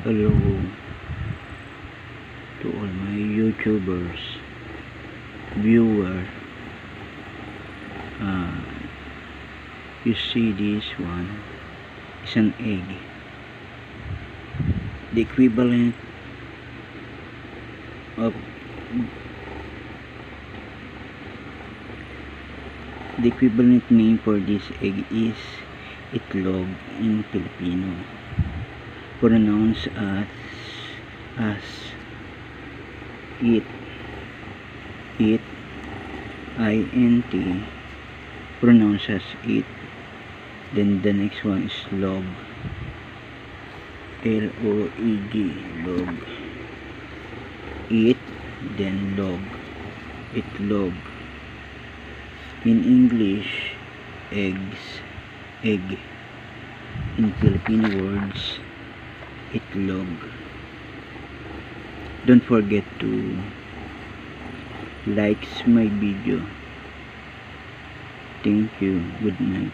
Hello to all my YouTubers, viewer. You see this one is an egg. The equivalent of name for this egg is itlog in Filipino, pronounced as it, int, pronounced as it. Then the next one is log, L-O-E-G, log, it, then log, itlog. In English, eggs, egg. In Filipino words, itlog. Don't forget to like my video. Thank you. Good night.